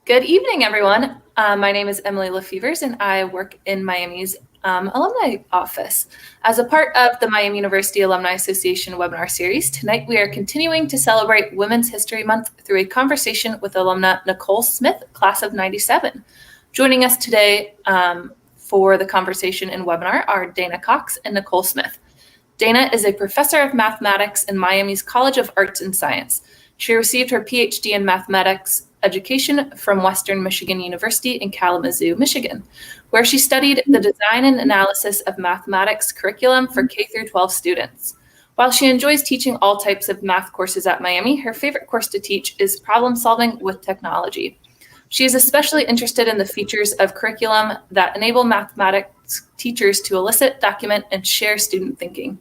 Good evening, everyone. My name is Emily Lefevers, and I work in Miami's alumni office. As a part of the Miami University Alumni Association webinar series, tonight we are continuing to celebrate Women's History Month through a conversation with alumna Nicole Smith, class of '97. Joining us today for the conversation and webinar are Dana Cox and Nicole Smith. Dana is a professor of mathematics in Miami's College of Arts and Science. She received her PhD in mathematics education from Western Michigan University in Kalamazoo, Michigan, where she studied the design and analysis of mathematics curriculum for K-12 students. While she enjoys teaching all types of math courses at Miami, her favorite course to teach is problem solving with technology. She is especially interested in the features of curriculum that enable mathematics teachers to elicit, document, and share student thinking.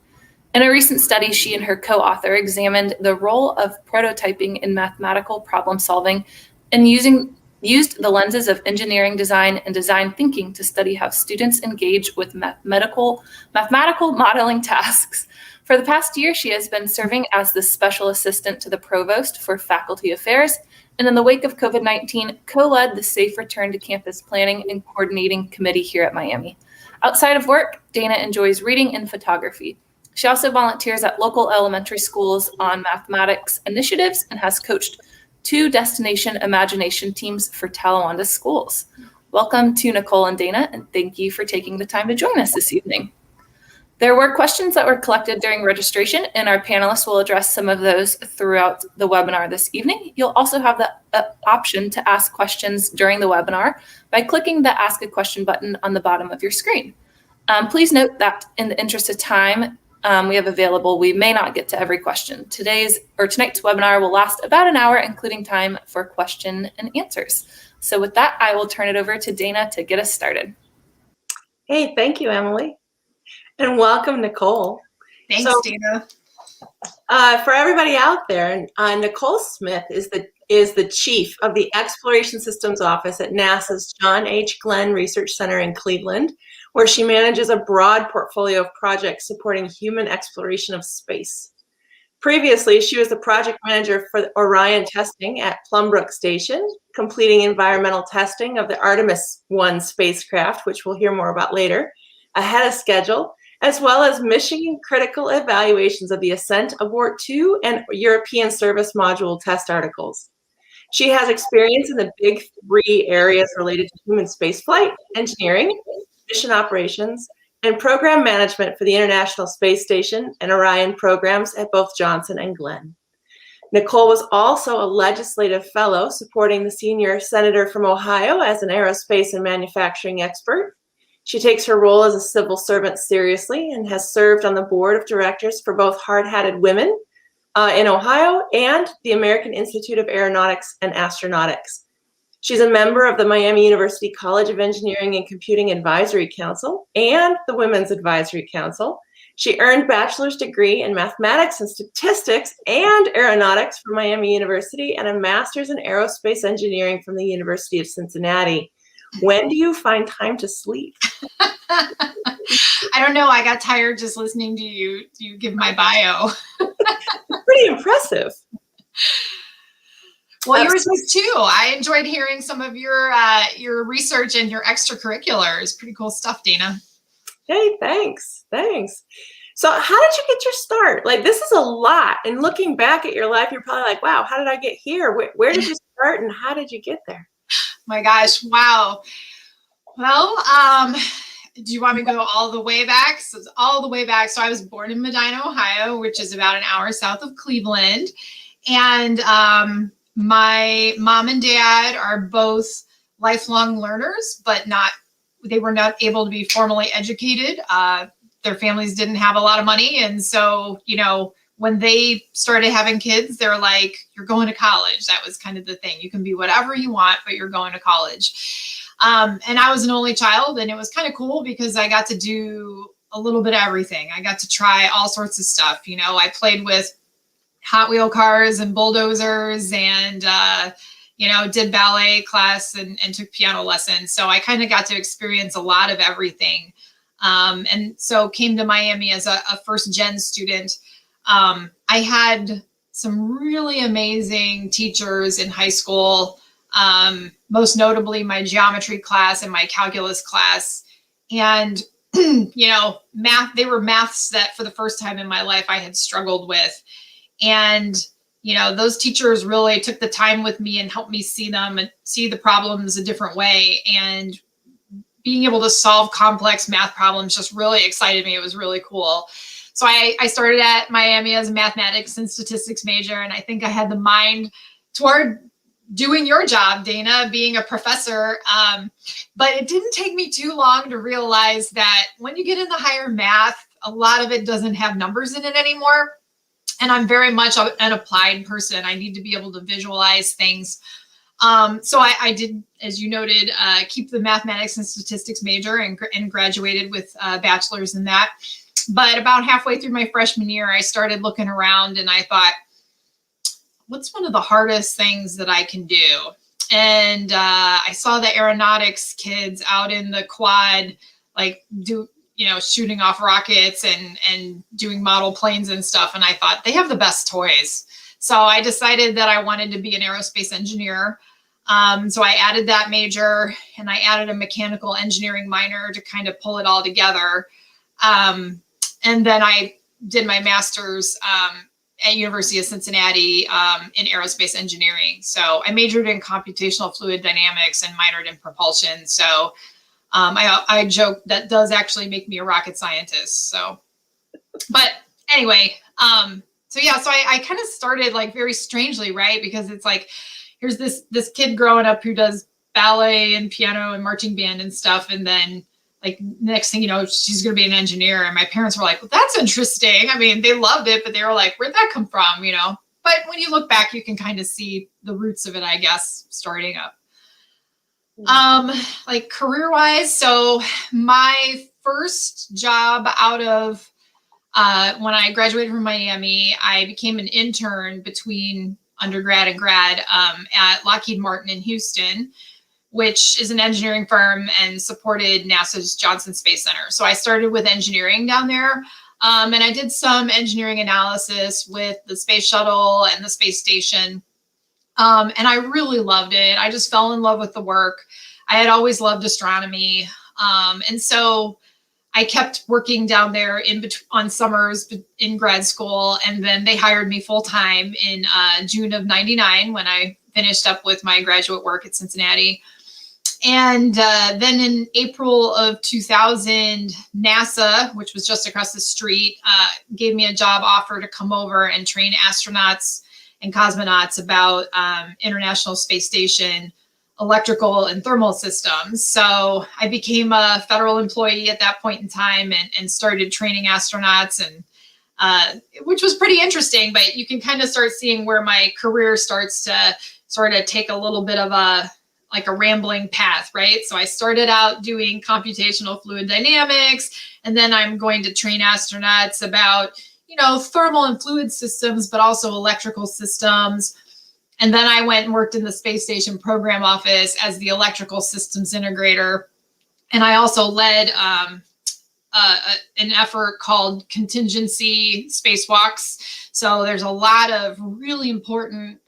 In a recent study, she and her co-author examined the role of prototyping in mathematical problem solving and used the lenses of engineering design and design thinking to study how students engage with mathematical modeling tasks. For the past year, she has been serving as the special assistant to the provost for faculty affairs, and in the wake of COVID-19, co-led the safe return to campus planning and coordinating committee here at Miami. Outside of work, Dana enjoys reading and photography. She also volunteers at local elementary schools on mathematics initiatives and has coached 2 Destination Imagination teams for Talawanda schools. Welcome to Nicole and Dana, and thank you for taking the time to join us this evening. There were questions that were collected during registration, and our panelists will address some of those throughout the webinar this evening. You'll also have the option to ask questions during the webinar by clicking the Ask a Question button on the bottom of your screen. Please note that in the interest of time we have available, we may not get to every question. Tonight's webinar will last about an hour, including time for question and answers. So with that, I will turn it over to Dana to get us started. Hey, thank you, Emily. And welcome, Nicole. Thanks, Dana. For everybody out there, Nicole Smith is the chief of the Exploration Systems Office at NASA's John H. Glenn Research Center in Cleveland, where she manages a broad portfolio of projects supporting human exploration of space. Previously, she was the project manager for Orion testing at Plum Brook Station, completing environmental testing of the Artemis I spacecraft, which we'll hear more about later, ahead of schedule, as well as mission critical evaluations of the Ascent, Abort 2, and European Service Module test articles. She has experience in the big 3 areas related to human spaceflight, engineering, mission operations, and program management for the International Space Station and Orion programs at both Johnson and Glenn. Nicole was also a legislative fellow supporting the senior senator from Ohio as an aerospace and manufacturing expert. She takes her role as a civil servant seriously and has served on the board of directors for both Hard-Hatted Women in Ohio and the American Institute of Aeronautics and Astronautics. She's a member of the Miami University College of Engineering and Computing Advisory Council and the Women's Advisory Council. She earned bachelor's degree in mathematics and statistics and aeronautics from Miami University and a master's in aerospace engineering from the University of Cincinnati. When do you find time to sleep? I don't know. I got tired just listening to you give my bio. Pretty impressive. Well, yours was too. I enjoyed hearing some of your research and your extracurriculars. Pretty cool stuff, Dana. Hey, thanks. So how did you get your start? Like, this is a lot. And looking back at your life, you're probably like, wow, how did I get here? Where did you start and how did you get there? My gosh, wow. Well, do you want me to go all the way back? So it's all the way back. So I was born in Medina, Ohio, which is about an hour south of Cleveland. And my mom and dad are both lifelong learners, but they were not able to be formally educated. Their families didn't have a lot of money. And so, when they started having kids, they're like, you're going to college. That was kind of the thing. You can be whatever you want, but you're going to college. And I was an only child, and it was kind of cool because I got to do a little bit of everything. I got to try all sorts of stuff. I played with Hot Wheel cars and bulldozers and, did ballet class and took piano lessons. So I kind of got to experience a lot of everything. And so came to Miami as a first gen student. I had some really amazing teachers in high school. most notably my geometry class and my calculus class. And, you know, they were maths that for the first time in my life I had struggled with. And, you know, those teachers really took the time with me and helped me see them and see the problems a different way. And being able to solve complex math problems just really excited me. It was really cool. So I started at Miami as a mathematics and statistics major, and I think I had the mind toward doing your job, Dana, being a professor. But it didn't take me too long to realize that when you get into higher math, a lot of it doesn't have numbers in it anymore. And I'm very much an applied person. I need to be able to visualize things. So I did, as you noted, keep the mathematics and statistics major and graduated with a bachelor's in that. But about halfway through my freshman year, I started looking around and I thought, what's one of the hardest things that I can do? And I saw the aeronautics kids out in the quad, like shooting off rockets and doing model planes and stuff. And I thought, they have the best toys. So I decided that I wanted to be an aerospace engineer. So I added that major and I added a mechanical engineering minor to kind of pull it all together. And then I did my master's at University of Cincinnati in aerospace engineering. So I majored in computational fluid dynamics and minored in propulsion. So I joke that does actually make me a rocket scientist. So, but anyway, so I kind of started like very strangely, right? Because it's like, here's this kid growing up who does ballet and piano and marching band and stuff. And then like next thing you know, she's going to be an engineer. And my parents were like, well, that's interesting. I mean, they loved it, but they were like, where'd that come from? But when you look back, you can kind of see the roots of it, I guess, starting up. Like career-wise. So my first job out of when I graduated from Miami, I became an intern between undergrad and grad at Lockheed Martin in Houston, which is an engineering firm and supported NASA's Johnson Space Center. So I started with engineering down there. And I did some engineering analysis with the space shuttle and the space station. And I really loved it. I just fell in love with the work. I had always loved astronomy. And so I kept working down there on summers in grad school. And then they hired me full time in June of '99 when I finished up with my graduate work at Cincinnati. And then in April of 2000, NASA, which was just across the street, gave me a job offer to come over and train astronauts and cosmonauts about International Space Station electrical and thermal systems. So I became a federal employee at that point in time and started training astronauts, and which was pretty interesting, but you can kind of start seeing where my career starts to sort of take a little bit of a rambling path, right? So I started out doing computational fluid dynamics, and then I'm going to train astronauts about, thermal and fluid systems, but also electrical systems. And then I went and worked in the space station program office as the electrical systems integrator. And I also led an effort called contingency spacewalks. So there's a lot of really important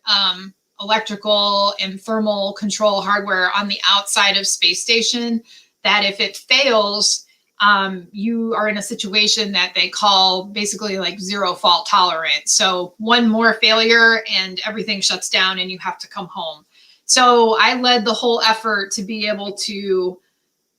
electrical and thermal control hardware on the outside of space station that if it fails, you are in a situation that they call basically like zero fault tolerant. So one more failure and everything shuts down and you have to come home. So I led the whole effort to be able to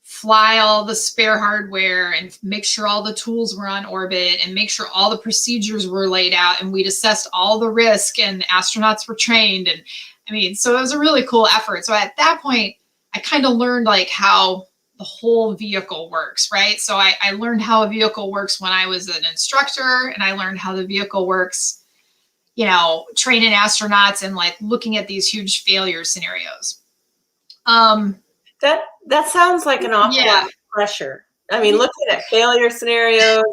fly all the spare hardware and make sure all the tools were on orbit and make sure all the procedures were laid out, and we'd assessed all the risk and the astronauts were trained. And so it was a really cool effort. So at that point, I kind of learned like how the whole vehicle works, right? So I learned how a vehicle works when I was an instructor, and I learned how the vehicle works, training astronauts and like looking at these huge failure scenarios. That sounds like an awful lot of pressure. Looking at failure scenarios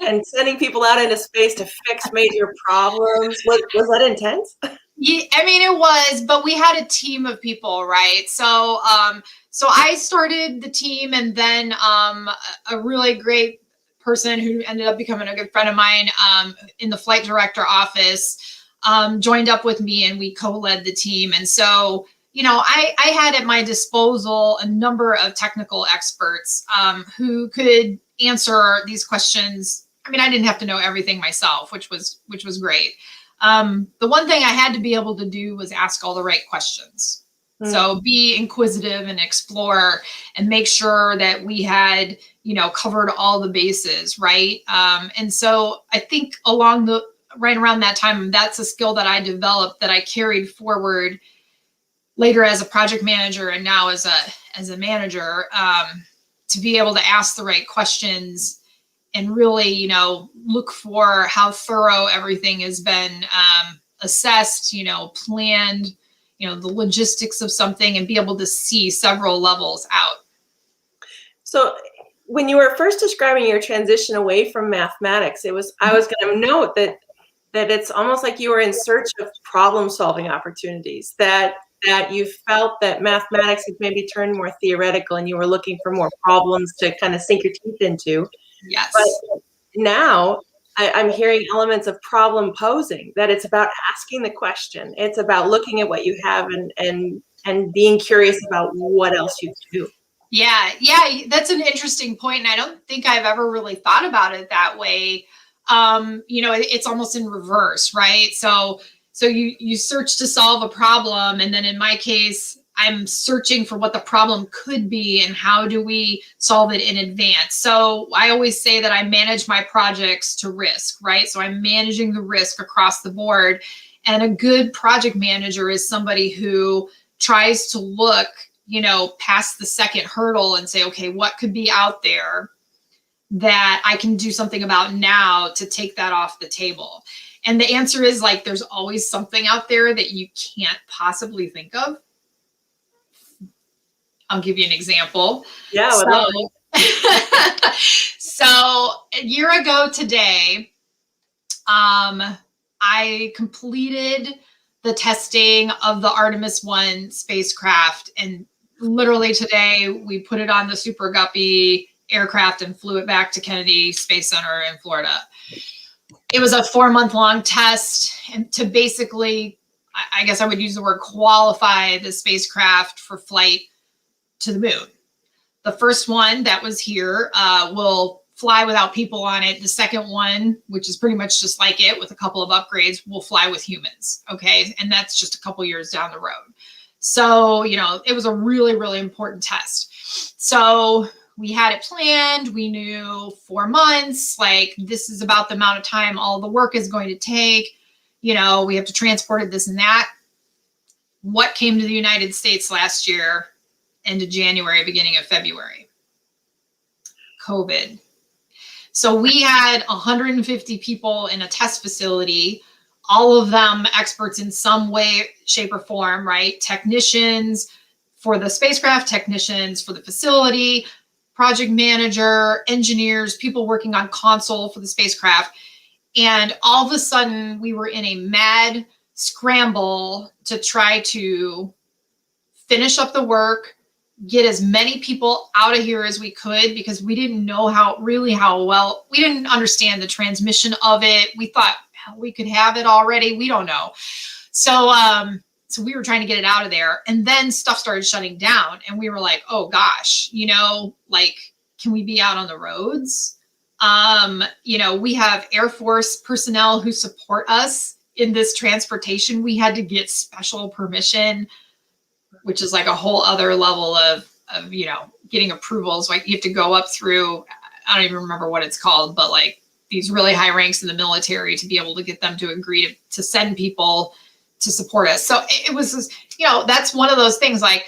and sending people out into space to fix major problems. Was that intense? Yeah, it was, but we had a team of people, right? So I started the team, and then a really great person who ended up becoming a good friend of mine in the flight director office joined up with me, and we co-led the team. And so I had at my disposal a number of technical experts who could answer these questions. I mean, I didn't have to know everything myself, which was great. The one thing I had to be able to do was ask all the right questions. So be inquisitive and explore and make sure that we had, covered all the bases, right? And so I think right around that time, that's a skill that I developed that I carried forward later as a project manager and now as a manager, to be able to ask the right questions and really, look for how thorough everything has been assessed, planned, the logistics of something, and be able to see several levels out. So when you were first describing your transition away from mathematics, I was going to note that it's almost like you were in search of problem-solving opportunities, that you felt that mathematics had maybe turned more theoretical and you were looking for more problems to kind of sink your teeth into. Yes. But now I'm hearing elements of problem posing, that it's about asking the question. It's about looking at what you have and being curious about what else you can do. Yeah, that's an interesting point, and I don't think I've ever really thought about it that way. It's almost in reverse, right? So you search to solve a problem, and then in my case, I'm searching for what the problem could be and how do we solve it in advance. So I always say that I manage my projects to risk, right? So I'm managing the risk across the board. And a good project manager is somebody who tries to look, past the second hurdle and say, okay, what could be out there that I can do something about now to take that off the table? And the answer is, there's always something out there that you can't possibly think of. I'll give you an example. Yeah. So a year ago today, I completed the testing of the Artemis I spacecraft, and literally today we put it on the Super Guppy aircraft and flew it back to Kennedy Space Center in Florida. It was a 4-month-long test, and to basically, I guess I would use the word, qualify the spacecraft for flight to the moon. The first one that was here will fly without people on it. The second one, which is pretty much just like it with a couple of upgrades, will fly with humans. Okay. And that's just a couple years down the road. So, it was a really, really important test. So we had it planned. We knew 4 months, this is about the amount of time all the work is going to take. We have to transport it, this and that. What came to the United States last year, end of January, beginning of February? COVID. So we had 150 people in a test facility, all of them experts in some way, shape, or form, right? Technicians for the spacecraft, technicians for the facility, project manager, engineers, people working on console for the spacecraft. And all of a sudden, we were in a mad scramble to try to finish up the work, get as many people out of here as we could, because we didn't know how well, we didn't understand the transmission of it. We thought we could have it already. We don't know. So we were trying to get it out of there, and then stuff started shutting down, and we were like, oh gosh, can we be out on the roads? We have Air Force personnel who support us in this transportation. We had to get special permission, which is a whole other level of getting approvals. You have to go up through, I don't even remember what it's called, but these really high ranks in the military to be able to get them to agree to send people to support us. So it was just, that's one of those things I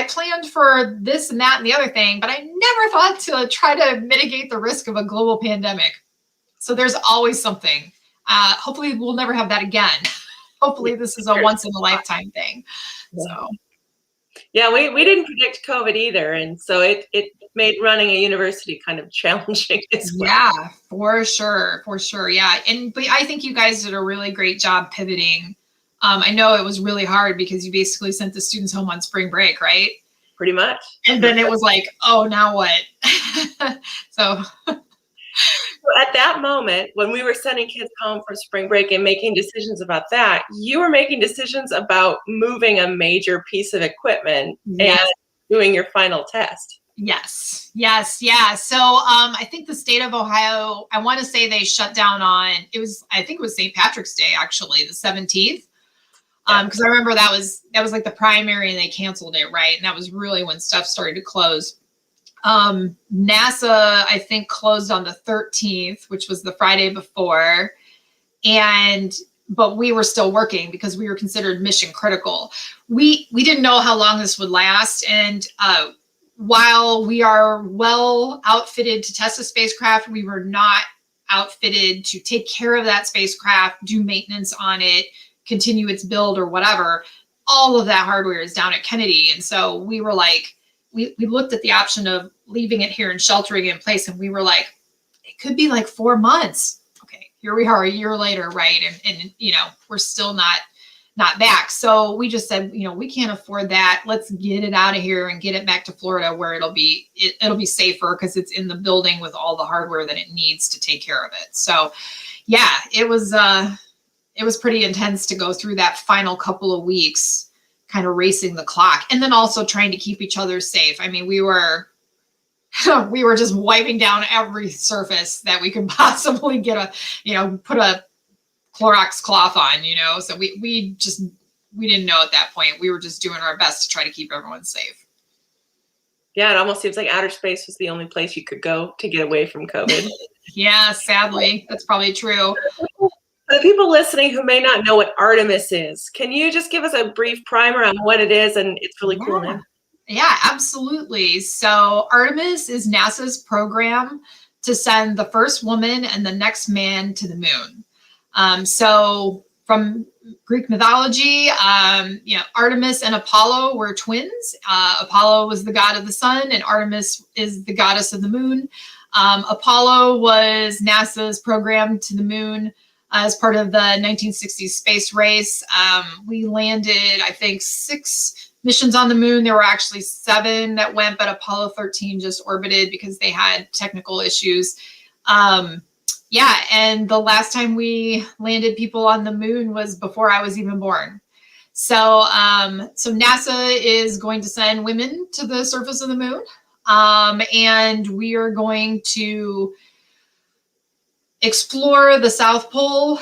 planned for this and that and the other thing, but I never thought to try to mitigate the risk of a global pandemic. So there's always something. Hopefully we'll never have that again. Hopefully this is a once in a lifetime thing. So. Yeah, we didn't predict COVID either. And so it made running a university kind of challenging as well. Yeah, for sure. Yeah. But I think you guys did a really great job pivoting. I know it was really hard because you basically sent the students home on spring break, right? Pretty much. And then it was oh, now what? So. So at that moment, when we were sending kids home for spring break and making decisions about that, you were making decisions about moving a major piece of equipment and doing your final test. Yes. Yeah. So I think the state of Ohio, I want to say they shut down on, I think it was St. Patrick's Day, actually, the 17th. Because I remember that was like the primary and they canceled it, right? And that was really when stuff started to close. NASA, I think, closed on the 13th, which was the Friday before. But we were still working because we were considered mission critical. We didn't know how long this would last. And while we are well outfitted to test a spacecraft, we were not outfitted to take care of that spacecraft, do maintenance on it, continue its build or whatever. All of that hardware is down at Kennedy. And so we were like, we looked at the option of leaving it here and sheltering it in place. And we were like, it could be like 4 months. Okay, here we are a year later, right? And we're still not back. So we just said, we can't afford that. Let's get it out of here and get it back to Florida where it'll be safer because it's in the building with all the hardware that it needs to take care of it. So yeah, it was pretty intense to go through that final couple of weeks, kind of racing the clock, and then also trying to keep each other safe. I mean, we were just wiping down every surface that we could possibly put a Clorox cloth on, so we didn't know at that point. We were just doing our best to try to keep everyone safe. Yeah, it almost seems like outer space was the only place you could go to get away from COVID. Yeah, sadly, that's probably true. For the people listening who may not know what Artemis is, can you just give us a brief primer on what it is? And it's really cool name. Yeah, absolutely. So Artemis is NASA's program to send the first woman and the next man to the moon. So from Greek mythology, Artemis and Apollo were twins. Apollo was the god of the sun and Artemis is the goddess of the moon. Apollo was NASA's program to the moon as part of the 1960s space race. We landed, I think, 6 missions on the moon. There were actually 7 that went, but Apollo 13 just orbited because they had technical issues. And the last time we landed people on the moon was before I was even born. So NASA is going to send women to the surface of the moon. And we are going to explore the South Pole.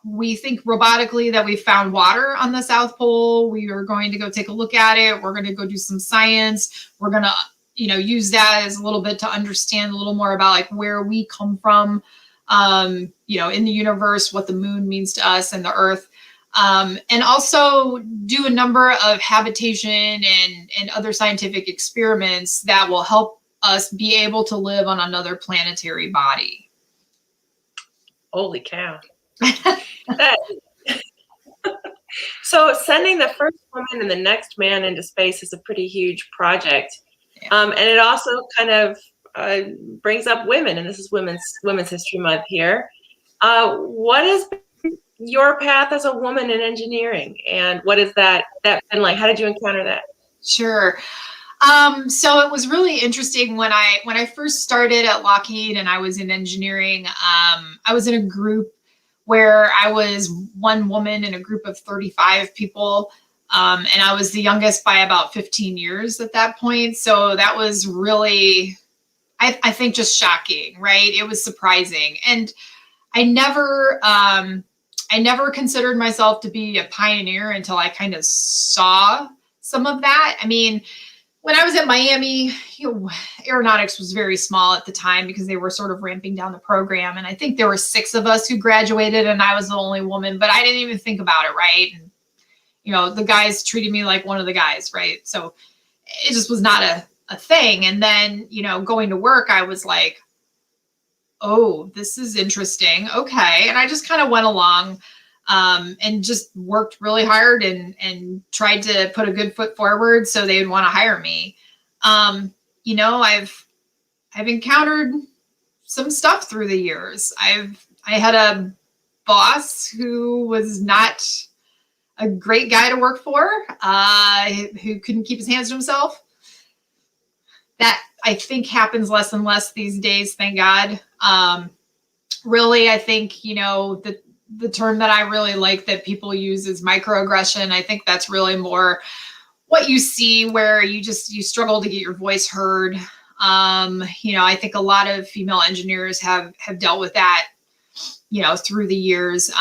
We think robotically that we found water on the South Pole. We are going to go take a look at it. We're going to go do some science. We're going to, use that as a little bit to understand a little more about like where we come from, in the universe, what the moon means to us and the Earth. And also do a number of habitation and other scientific experiments that will help us be able to live on another planetary body. Holy cow. So sending the first woman and the next man into space is a pretty huge project. And it also kind of brings up women, and this is Women's History Month here. What is your path as a woman in engineering, and what is that been like? How did you encounter that? Sure. So it was really interesting when I first started at Lockheed and I was in engineering. I was in a group where I was one woman in a group of 35 people. And I was the youngest by about 15 years at that point. So that was really, I think, just shocking, right? It was surprising. And I never considered myself to be a pioneer until I kind of saw some of that. I mean, when I was at Miami, Aeronautics was very small at the time because they were sort of ramping down the program. And I think there were 6 of us who graduated and I was the only woman, but I didn't even think about it, right? And, the guys treated me like one of the guys, right? So it just was not a thing. And then, going to work, I was like, oh, this is interesting. Okay. And I just kind of went along and just worked really hard and tried to put a good foot forward so they would want to hire me. I've encountered some stuff through the years. I had a boss who was not a great guy to work for, who couldn't keep his hands to himself. That I think happens less and less these days, thank God. Really, I think, you know, the term that I really like that people use is microaggression. I think that's really more what you see where you struggle to get your voice heard. You know, I think a lot of female engineers have dealt with that, you know, through the years.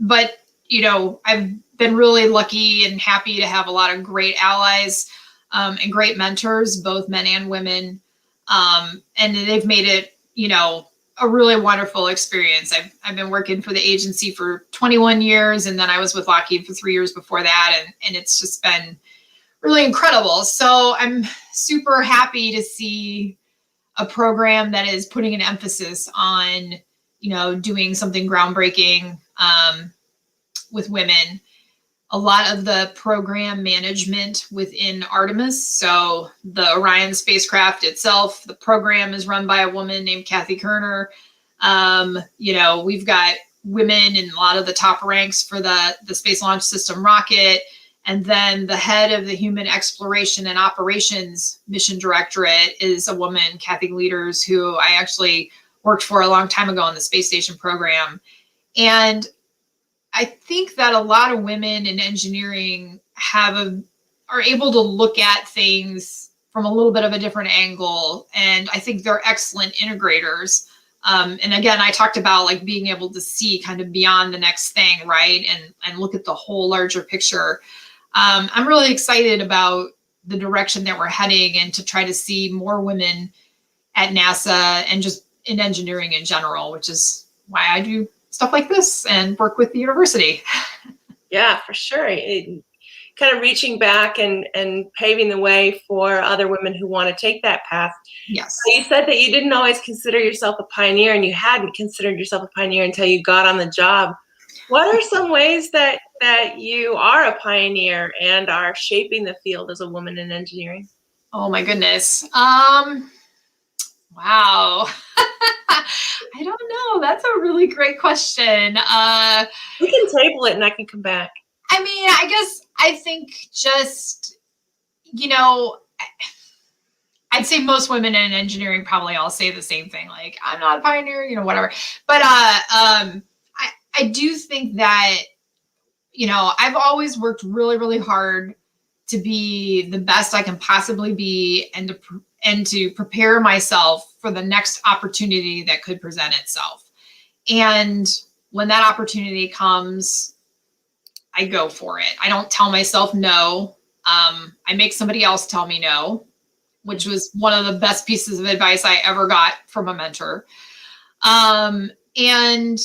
But, you know, I've been really lucky and happy to have a lot of great allies and great mentors, both men and women. And they've made it, you know, a really wonderful experience. I've been working for the agency for 21 years, and then I was with Lockheed for 3 years before that. And it's just been really incredible. So I'm super happy to see a program that is putting an emphasis on, you know, doing something groundbreaking with women. A lot of the program management within Artemis, so the Orion spacecraft itself, the program is run by a woman named Kathy Kerner. You know, we've got women in a lot of the top ranks for the Space Launch System rocket. And then the head of the Human Exploration and Operations Mission Directorate is a woman, Kathy Leaders, who I actually worked for a long time ago on the space station program. And I think that a lot of women in engineering are able to look at things from a little bit of a different angle. And I think they're excellent integrators. And again, I talked about like being able to see kind of beyond the next thing, right? And look at the whole larger picture. I'm really excited about the direction that we're heading and to try to see more women at NASA and just in engineering in general, which is why I do stuff like this and work with the university. Yeah, for sure. Kind of reaching back and paving the way for other women who want to take that path. Yes. You said that you didn't always consider yourself a pioneer, and you hadn't considered yourself a pioneer until you got on the job. What are some ways that you are a pioneer and are shaping the field as a woman in engineering? Oh my goodness. Wow. I don't know. That's a really great question. We can table it and I can come back. I mean, I think just, you know, I'd say most women in engineering probably all say the same thing. Like, I'm not a pioneer, you know, whatever. But I do think that, you know, I've always worked really, really hard to be the best I can possibly be and to prepare myself for the next opportunity that could present itself. And when that opportunity comes, I go for it. I don't tell myself no. I make somebody else tell me no, which was one of the best pieces of advice I ever got from a mentor. And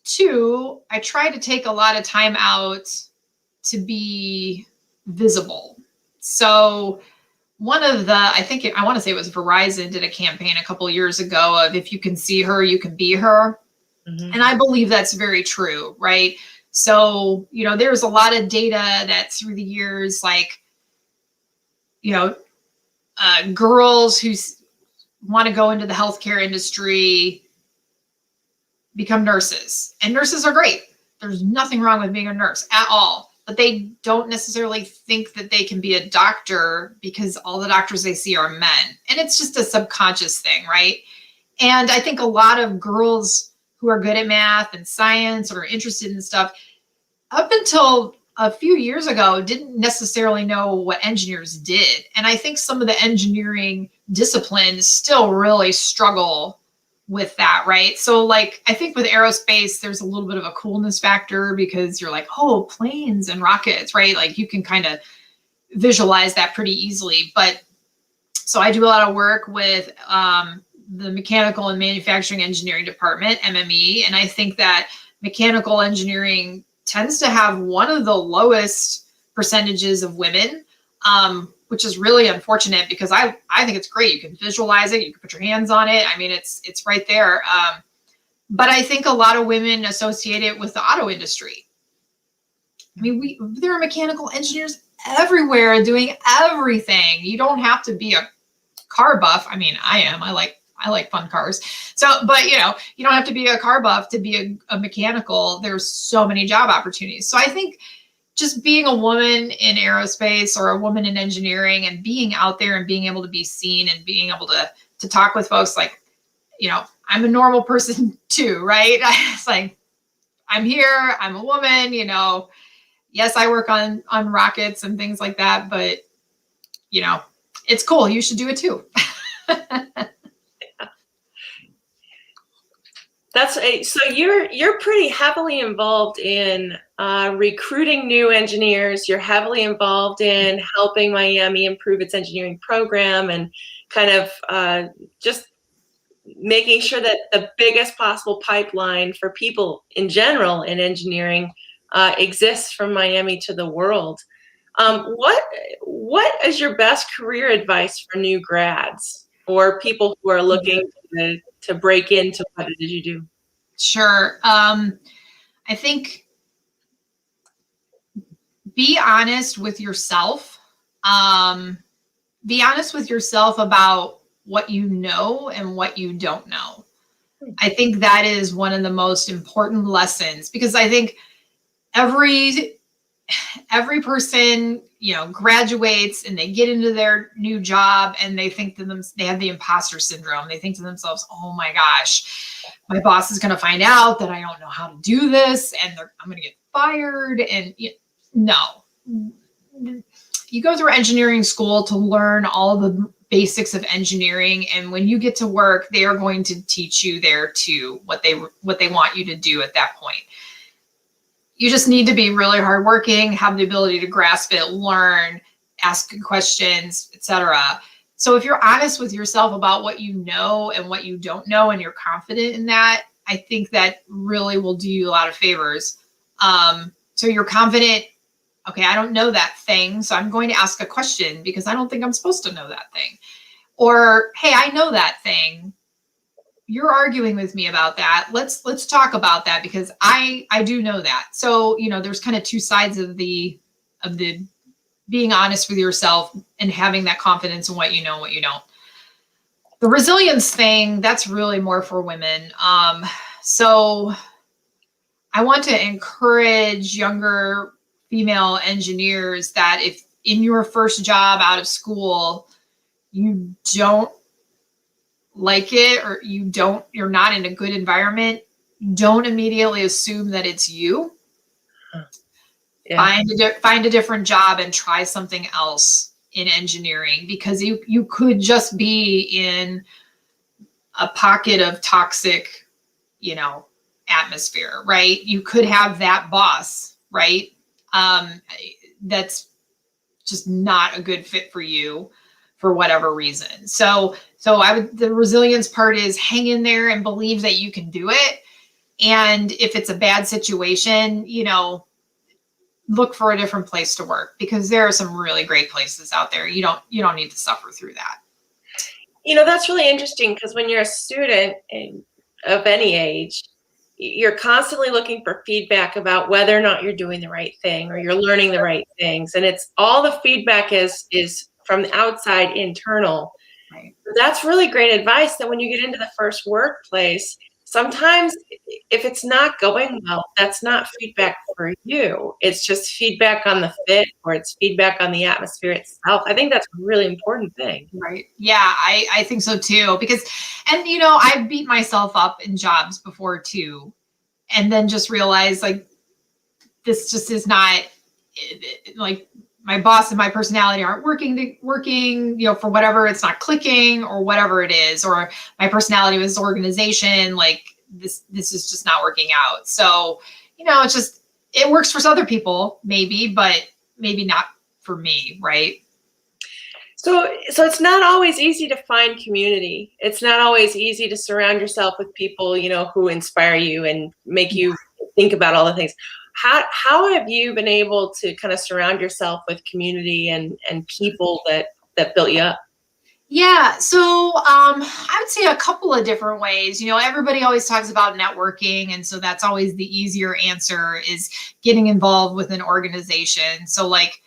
two, I try to take a lot of time out to be visible. So one of the, I want to say it was Verizon did a campaign a couple of years ago of if you can see her, you can be her. Mm-hmm. And I believe that's very true, right? So, you know, there's a lot of data that through the years, like, you know, girls who want to go into the healthcare industry become nurses. And nurses are great. There's nothing wrong with being a nurse at all. But they don't necessarily think that they can be a doctor because all the doctors they see are men. And it's just a subconscious thing, right? And I think a lot of girls who are good at math and science or interested in stuff, up until a few years ago, didn't necessarily know what engineers did. And I think some of the engineering disciplines still really struggle with that, right? So like, I think with aerospace, there's a little bit of a coolness factor because you're like, oh, planes and rockets, right? Like you can kind of visualize that pretty easily. But so I do a lot of work with the Mechanical and Manufacturing Engineering Department, MME. And I think that mechanical engineering tends to have one of the lowest percentages of women, which is really unfortunate because I think it's great. You can visualize it. You can put your hands on it. I mean, it's right there. But I think a lot of women associate it with the auto industry. I mean, there are mechanical engineers everywhere doing everything. You don't have to be a car buff. I mean, I am. I like fun cars. So, but you know, you don't have to be a car buff to be a mechanical. There's so many job opportunities. So I think just being a woman in aerospace or a woman in engineering and being out there and being able to be seen and being able to talk with folks like, I'm a normal person too, right? It's like, I'm here, I'm a woman, yes, I work on rockets and things like that, but it's cool. You should do it too. So you're pretty heavily involved in recruiting new engineers. You're heavily involved in helping Miami improve its engineering program and kind of just making sure that the biggest possible pipeline for people in general in engineering exists from Miami to the world. What is your best career advice for new grads or people who are looking to break into what it is you do? Sure. I think be honest with yourself. Be honest with yourself about what you know and what you don't know. I think that is one of the most important lessons, because I think every person, graduates and they get into their new job and they think to them, they have the imposter syndrome. They think to themselves, oh my gosh, my boss is going to find out that I don't know how to do this and I'm going to get fired. And no, you go through engineering school to learn all the basics of engineering. And when you get to work, they are going to teach you there too, what they want you to do at that point. You just need to be really hardworking, have the ability to grasp it, learn, ask good questions, etc. So if you're honest with yourself about what you know and what you don't know, and you're confident in that, I think that really will do you a lot of favors. So you're confident, okay, I don't know that thing, so I'm going to ask a question because I don't think I'm supposed to know that thing. Or, hey, I know that thing. You're arguing with me about that. Let's talk about that because I do know that. So, there's kind of two sides of the being honest with yourself and having that confidence in what you know and what you don't. The resilience thing, that's really more for women. So I want to encourage younger female engineers that if in your first job out of school, you don't like it or you're not in a good environment, don't immediately assume that it's you. Yeah. Find a different job and try something else in engineering, because you could just be in a pocket of toxic, atmosphere, right? You could have that boss, right? That's just not a good fit for you for whatever reason. So the resilience part is hang in there and believe that you can do it. And if it's a bad situation, look for a different place to work, because there are some really great places out there. You don't need to suffer through that. That's really interesting, because when you're a student of any age, you're constantly looking for feedback about whether or not you're doing the right thing or you're learning the right things. And it's all the feedback is from the outside internal. Right. That's really great advice, that when you get into the first workplace, sometimes if it's not going well, that's not feedback for you. It's just feedback on the fit, or it's feedback on the atmosphere itself. I think that's a really important thing. Right. Yeah, I think so too. Because, and I've beat myself up in jobs before too. And then just realized like, this just is not like, my boss and my personality aren't working, for whatever, it's not clicking or whatever it is, or my personality with this organization, like this is just not working out. So, it's just, it works for other people maybe, but maybe not for me. Right. So it's not always easy to find community. It's not always easy to surround yourself with people, who inspire you and make you think about all the things. How have you been able to kind of surround yourself with community and people that built you up? Yeah, so I would say a couple of different ways. Everybody always talks about networking, and so that's always the easier answer, is getting involved with an organization. So like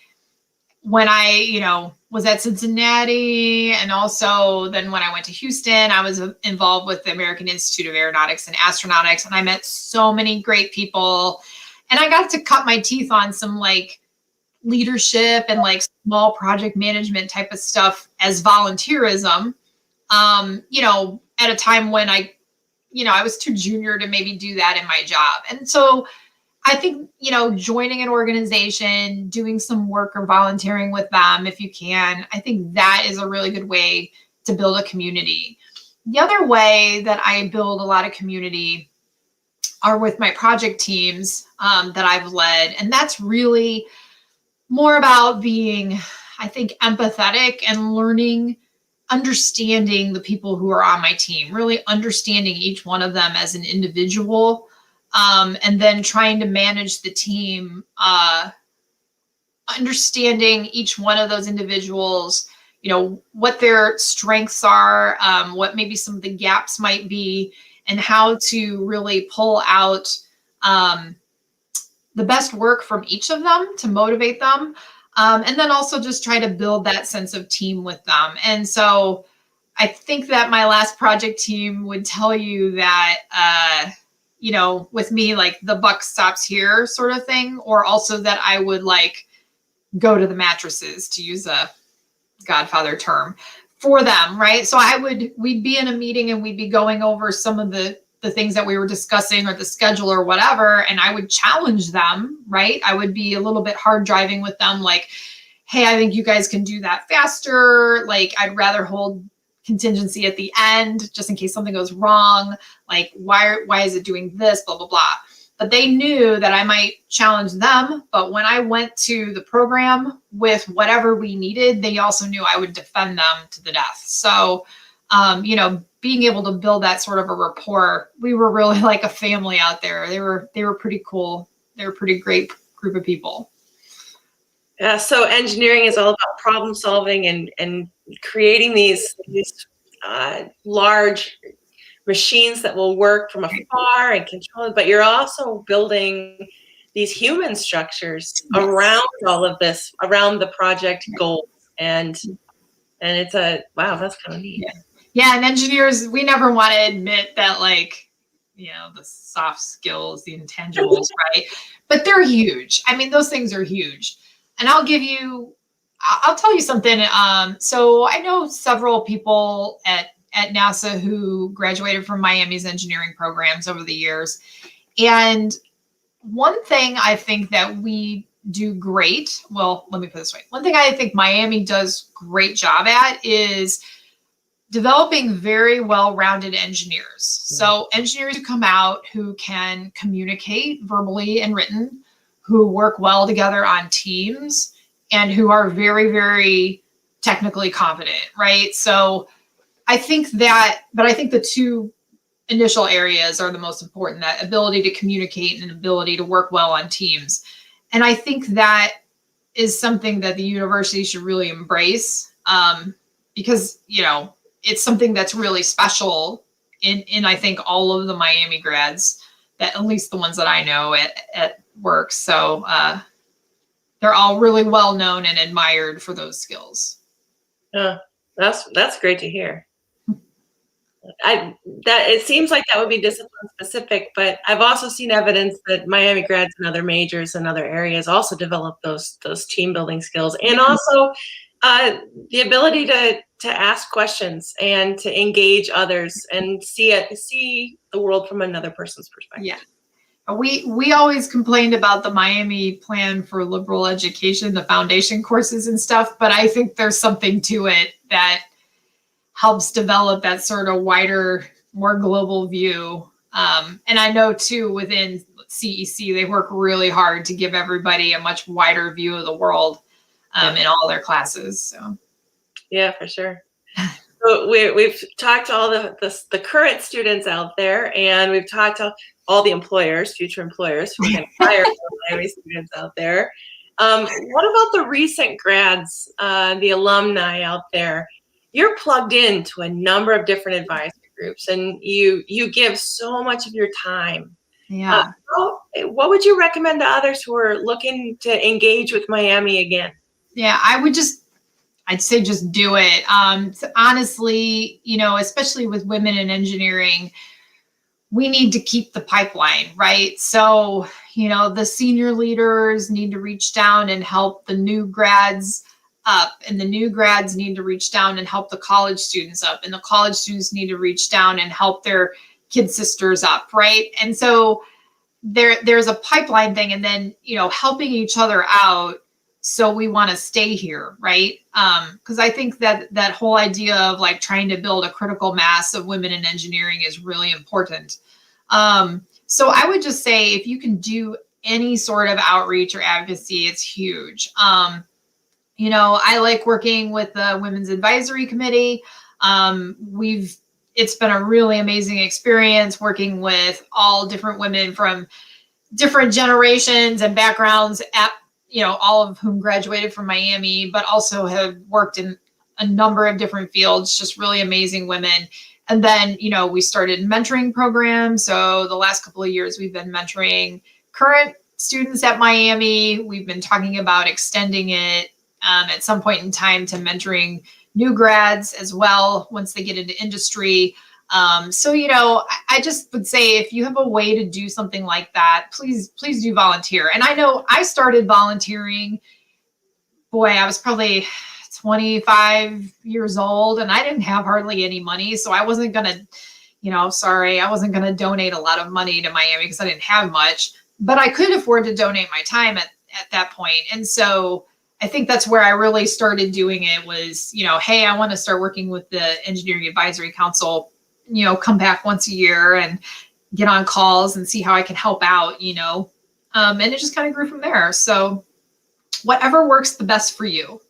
when I, was at Cincinnati, and also then when I went to Houston, I was involved with the American Institute of Aeronautics and Astronautics, and I met so many great people. And I got to cut my teeth on some like leadership and like small project management type of stuff as volunteerism, at a time when I was too junior to maybe do that in my job. And so I think, joining an organization, doing some work or volunteering with them if you can, I think that is a really good way to build a community. The other way that I build a lot of community are with my project teams that I've led. And that's really more about being, I think, empathetic and understanding the people who are on my team, really understanding each one of them as an individual. And then trying to manage the team, understanding each one of those individuals, what their strengths are, what maybe some of the gaps might be, and how to really pull out the best work from each of them to motivate them. And then also just try to build that sense of team with them. And so I think that my last project team would tell you that, with me, like the buck stops here sort of thing, or also that I would like go to the mattresses, to use a Godfather term, for them, right? So we'd be in a meeting and we'd be going over some of the things that we were discussing or the schedule or whatever, and I would challenge them, right? I would be a little bit hard driving with them, like, hey, I think you guys can do that faster. Like, I'd rather hold contingency at the end just in case something goes wrong. Like, why is it doing this, blah, blah, blah. But they knew that I might challenge them. But when I went to the program with whatever we needed, they also knew I would defend them to the death. So, being able to build that sort of a rapport, we were really like a family out there. They were pretty cool. They were a pretty great group of people. Yeah, so engineering is all about problem solving and creating these large machines that will work from afar and control it, but you're also building these human structures around all of this, around the project goals. And it's wow, that's kind of neat. Yeah, and engineers, we never want to admit that, like, the soft skills, the intangibles, right? But they're huge. I mean, those things are huge. And I'll tell you something. So I know several people at NASA who graduated from Miami's engineering programs over the years. And one thing I think that we do great, well, let me put it this way. One thing I think Miami does great job at is developing very well-rounded engineers. So engineers who come out who can communicate verbally and written, who work well together on teams, and who are very, very technically competent, right? So I think the two initial areas are the most important, that ability to communicate and ability to work well on teams. And I think that is something that the university should really embrace, because, it's something that's really special in I think all of the Miami grads, that at least the ones that I know at work. So they're all really well known and admired for those skills. That's great to hear. It seems like that would be discipline specific, but I've also seen evidence that Miami grads and other majors and other areas also develop those team building skills, and also the ability to ask questions and to engage others and see the world from another person's perspective. Yeah. We always complained about the Miami plan for liberal education, the foundation courses and stuff, but I think there's something to it that helps develop that sort of wider, more global view. And I know too, within CEC, they work really hard to give everybody a much wider view of the world in all their classes. So. Yeah, for sure. So we've talked to all the current students out there, and we've talked to all the employers, future employers who are going to hire Miami students out there. What about the recent grads, the alumni out there? You're plugged into a number of different advisory groups, and you give so much of your time. Yeah. What would you recommend to others who are looking to engage with Miami again? Yeah, I'd say just do it. Honestly, especially with women in engineering, we need to keep the pipeline, right? So, the senior leaders need to reach down and help the new grads up, and the new grads need to reach down and help the college students up, and the college students need to reach down and help their kid sisters up, right? And so there's a pipeline thing, and then helping each other out, so we want to stay here, right? Because I think that whole idea of like trying to build a critical mass of women in engineering is really important. So I would just say if you can do any sort of outreach or advocacy, it's huge. I like working with the Women's Advisory Committee. It's been a really amazing experience working with all different women from different generations and backgrounds all of whom graduated from Miami, but also have worked in a number of different fields, just really amazing women. And then, we started mentoring programs. So the last couple of years, we've been mentoring current students at Miami. We've been talking about extending it at some point in time to mentoring new grads as well once they get into industry. So, I just would say if you have a way to do something like that, please do volunteer. And I know I started volunteering, I was probably 25 years old and I didn't have hardly any money. So I wasn't going to, I wasn't going to donate a lot of money to Miami because I didn't have much, but I could afford to donate my time at that point. And so I think that's where I really started doing it was, hey, I want to start working with the Engineering Advisory Council, come back once a year and get on calls and see how I can help out, and it just kind of grew from there. So whatever works the best for you.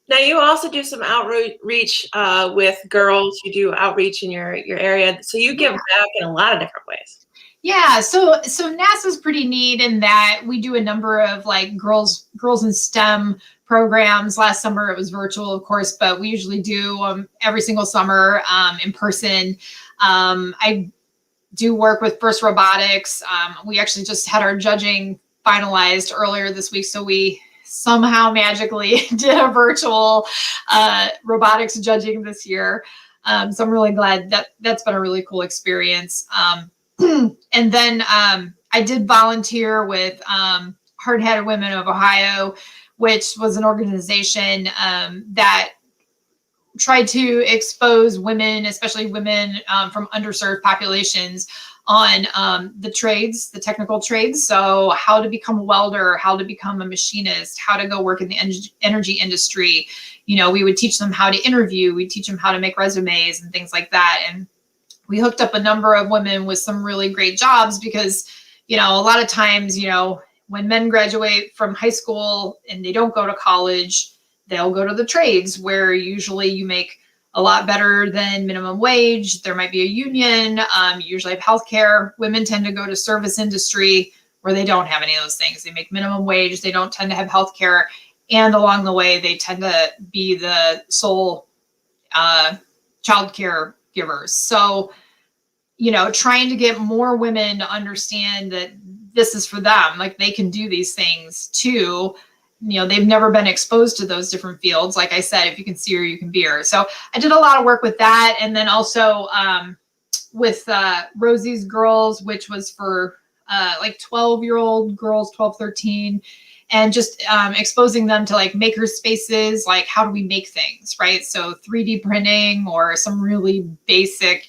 Now you also do some outreach with girls. You do outreach in your area. So you give back in a lot of different ways. Yeah, so NASA's pretty neat in that we do a number of like girls in STEM programs. Last summer it was virtual, of course, but we usually do every single summer in person. I do work with First Robotics. We actually just had our judging finalized earlier this week, so we somehow magically did a virtual robotics judging this year. So I'm really glad that's been a really cool experience. And then I did volunteer with Hard-Headed Women of Ohio, which was an organization that tried to expose women, especially women from underserved populations, on the trades, the technical trades. So how to become a welder, how to become a machinist, how to go work in the energy industry. We would teach them how to interview, we teach them how to make resumes and things like that. And we hooked up a number of women with some really great jobs because, a lot of times, when men graduate from high school and they don't go to college, they'll go to the trades where usually you make a lot better than minimum wage. There might be a union. You usually have healthcare. Women tend to go to service industry where they don't have any of those things. They make minimum wage. They don't tend to have healthcare. And along the way, they tend to be the sole child care givers. So, trying to get more women to understand that this is for them, like they can do these things too. They've never been exposed to those different fields. Like I said, if you can see her, you can be her. So I did a lot of work with that. And then also with Rosie's Girls, which was for like 12-year-old girls, 12, 13, and just exposing them to like maker spaces, like how do we make things, right? So 3D printing or some really basic,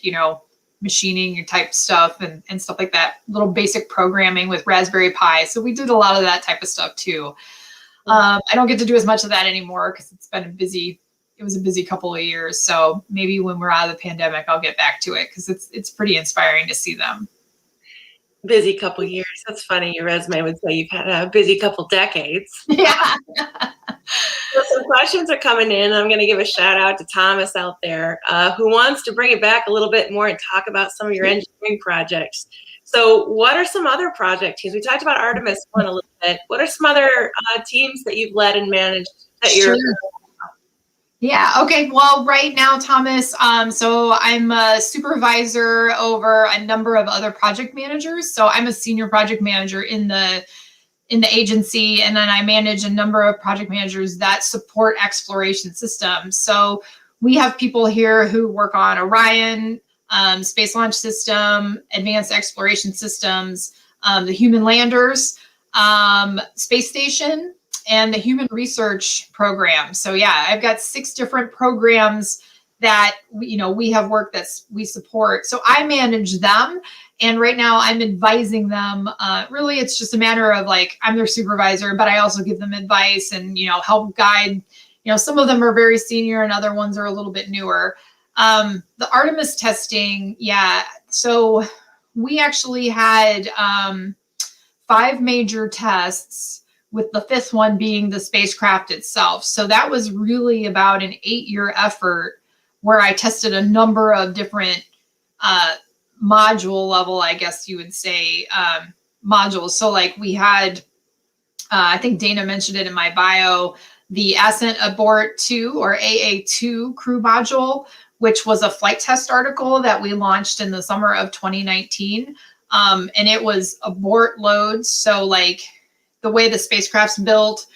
machining type stuff and stuff like that, little basic programming with Raspberry Pi. So we did a lot of that type of stuff too. I don't get to do as much of that anymore because it was a busy couple of years. So maybe when we're out of the pandemic, I'll get back to it because it's pretty inspiring to see them. Busy couple years. That's funny. Your resume would say you've had a busy couple decades. Yeah. So some questions are coming in. I'm going to give a shout out to Thomas out there who wants to bring it back a little bit more and talk about some of your engineering projects. So what are some other project teams? We talked about Artemis I a little bit. What are some other teams that you've led and managed that you're? Sure. Yeah. Okay. Well, right now, Thomas, so I'm a supervisor over a number of other project managers. So I'm a senior project manager in the agency, and then I manage a number of project managers that support exploration systems. So we have people here who work on Orion, Space Launch System, Advanced Exploration Systems, the human landers, space station, and the human research program. So yeah, I've got 6 different programs that we have work that we support. So I manage them, and right now I'm advising them. Really, it's just a matter of like I'm their supervisor, but I also give them advice and help guide. Some of them are very senior, and other ones are a little bit newer. The Artemis testing, yeah. So we actually had 5 major tests, with the 5th one being the spacecraft itself. So that was really about an 8-year effort where I tested a number of different module level, I guess you would say, modules. So like we had, I think Dana mentioned it in my bio, the Ascent Abort 2 or AA2 crew module, which was a flight test article that we launched in the summer of 2019. And it was abort loads. So like the way the spacecraft's built,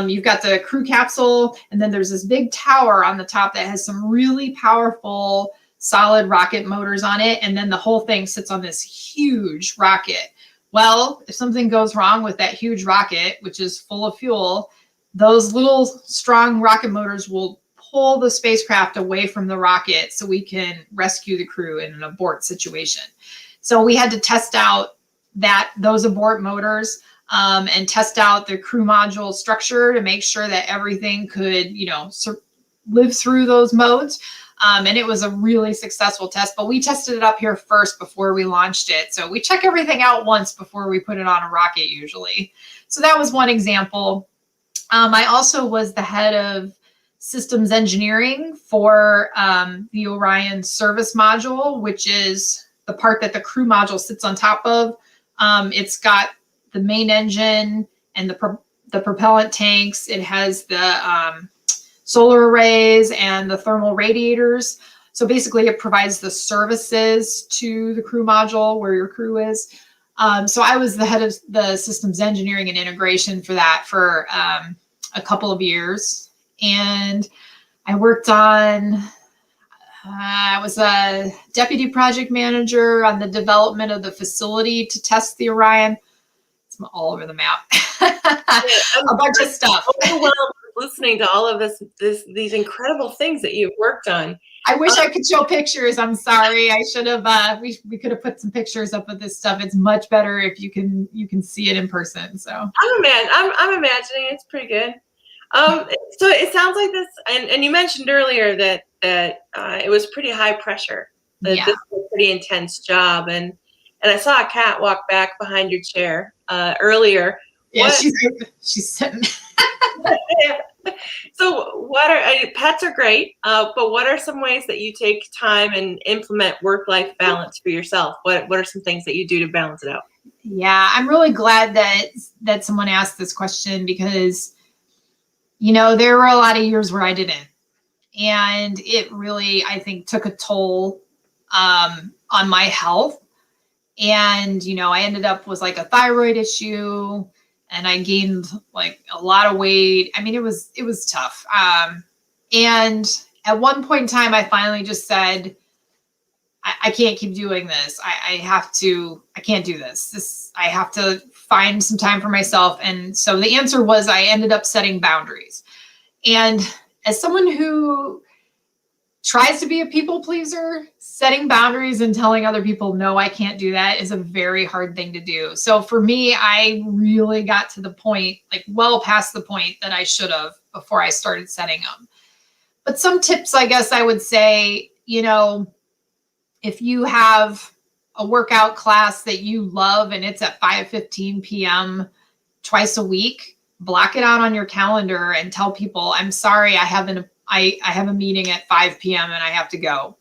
you've got the crew capsule, and then there's this big tower on the top that has some really powerful solid rocket motors on it. And then the whole thing sits on this huge rocket. Well, if something goes wrong with that huge rocket, which is full of fuel, those little strong rocket motors will pull the spacecraft away from the rocket so we can rescue the crew in an abort situation. So we had to test out those abort motors and test out the crew module structure to make sure that everything could, live through those modes. And it was a really successful test, but we tested it up here first before we launched it. So we check everything out once before we put it on a rocket usually. So that was one example. I also was the head of systems engineering for the Orion service module, which is the part that the crew module sits on top of. It's got the main engine and the propellant tanks. It has the solar arrays and the thermal radiators. So basically it provides the services to the crew module where your crew is. So I was the head of the systems engineering and integration for that for a couple of years. And I worked on, I was a deputy project manager on the development of the facility to test the Orion. It's all over the map. A bunch of stuff. Overwhelmed listening to all of these incredible things that you've worked on. I wish I could show pictures. I'm sorry. I should have. We could have put some pictures up of this stuff. It's much better if you can see it in person. So I'm imagining it's pretty good. So it sounds like this, and you mentioned earlier that it was pretty high pressure. This was a pretty intense job, and I saw a cat walk back behind your chair earlier. Yeah, she's sitting. So pets are great, but what are some ways that you take time and implement work-life balance for yourself? What are some things that you do to balance it out? Yeah, I'm really glad that someone asked this question because, there were a lot of years where I didn't. And it really, I think, took a toll on my health. And, I ended up with like a thyroid issue, and I gained like a lot of weight. I mean, it was tough. And at one point in time, I finally just said, I can't keep doing this. I can't do this. I have to find some time for myself. And so the answer was I ended up setting boundaries. And as someone who tries to be a people pleaser, setting boundaries and telling other people, no, I can't do that is a very hard thing to do. So for me, I really got to the point, like well past the point that I should have before I started setting them. But some tips, I guess I would say, if you have a workout class that you love and it's at 5:15 p.m. twice a week, block it out on your calendar and tell people, I'm sorry, I have a meeting at 5 p.m. and I have to go.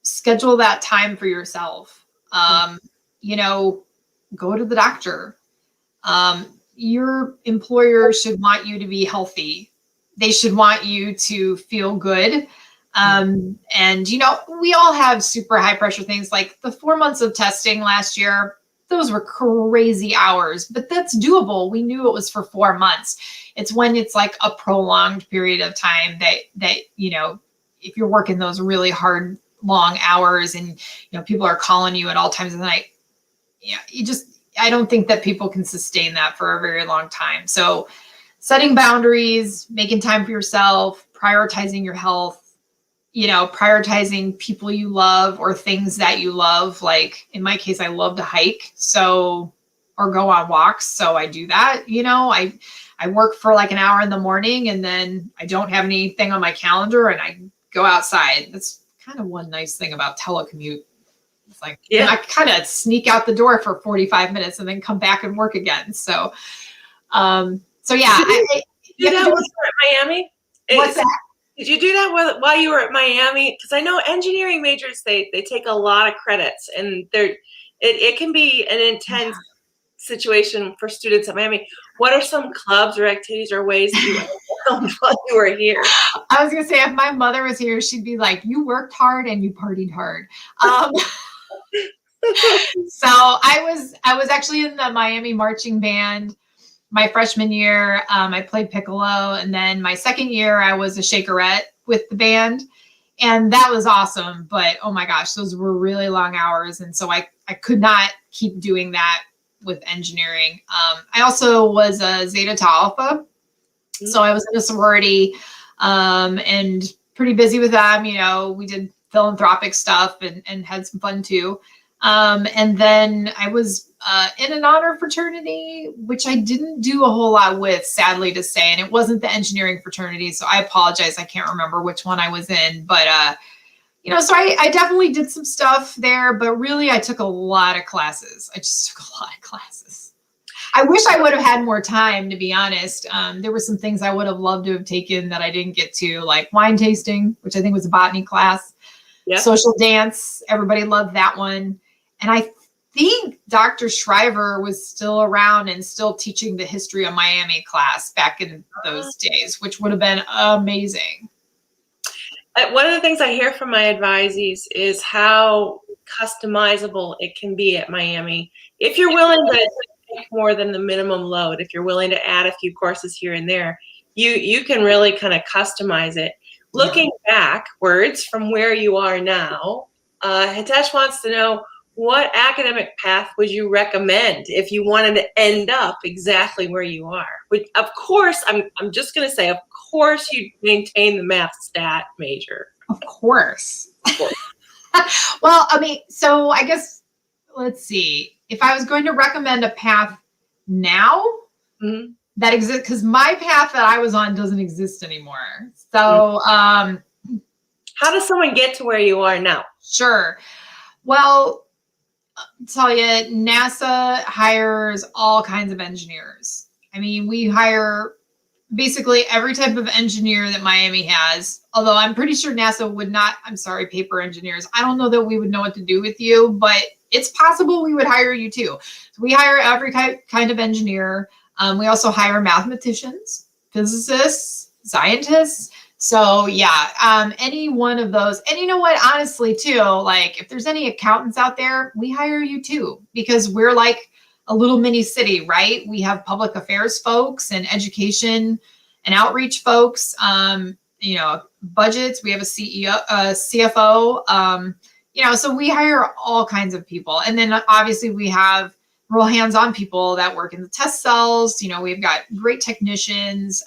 Schedule that time for yourself. Go to the doctor. Your employer should want you to be healthy. They should want you to feel good. And, we all have super high pressure things like the 4 months of testing last year. Those were crazy hours, but that's doable. We knew it was for 4 months. It's when it's like a prolonged period of time that if you're working those really hard long hours and, people are calling you at all times of the night. Yeah, I don't think that people can sustain that for a very long time. So setting boundaries, making time for yourself, prioritizing your health, prioritizing people you love or things that you love. Like in my case, I love to hike, or go on walks. So I do that, I work for like an hour in the morning and then I don't have anything on my calendar and I go outside. That's kind of one nice thing about telecommute. It's like, I kind of sneak out the door for 45 minutes and then come back and work again. So, yeah. Did you do that while you were at Miami? What's that? Did you do that while you were at Miami? Because I know engineering majors, they take a lot of credits and it can be an intense situation for students at Miami. What are some clubs or activities or ways that you found while you were here? I was gonna say, if my mother was here, she'd be like, "You worked hard and you partied hard." So I was actually in the Miami marching band my freshman year. I played piccolo, and then my second year I was a shakerette with the band, and that was awesome. But oh my gosh, those were really long hours, and so I could not keep doing that with engineering. I also was a Zeta Tau Alpha, so I was in a sorority, and pretty busy with them. We did philanthropic stuff and had some fun too. And then I was in an honor fraternity, which I didn't do a whole lot with, sadly to say, and it wasn't the engineering fraternity. So I apologize. I can't remember which one I was in, but so I definitely did some stuff there, but really I took a lot of classes. I just took a lot of classes. I wish I would have had more time, to be honest. There were some things I would have loved to have taken that I didn't get to, like wine tasting, which I think was a botany class. Yep. Social dance. Everybody loved that one. And I think Dr. Shriver was still around and still teaching the history of Miami class back in those days, which would have been amazing. One of the things I hear from my advisees is how customizable it can be at Miami. If you're willing to take more than the minimum load, if you're willing to add a few courses here and there, you can really kind of customize it. Looking backwards from where you are now, Hitesh wants to know, what academic path would you recommend if you wanted to end up exactly where you are? Which, of course, I'm just going to say, of course, you maintain the math stat major. Of course. Well, so I guess, let's see. If I was going to recommend a path now that exists, because my path that I was on doesn't exist anymore. So how does someone get to where you are now? Sure. Well, I'll tell you, NASA hires all kinds of engineers. We hire basically every type of engineer that Miami has, although I'm pretty sure NASA would not, paper engineers. I don't know that we would know what to do with you, but it's possible we would hire you too. So we hire every kind of engineer. We also hire mathematicians, physicists, scientists. So any one of those. And you know what, honestly too, like if there's any accountants out there, we hire you too, because we're like a little mini city, right? We have public affairs folks and education and outreach folks, budgets. We have a CEO, CFO, so we hire all kinds of people. And then obviously we have real hands-on people that work in the test cells. We've got great technicians,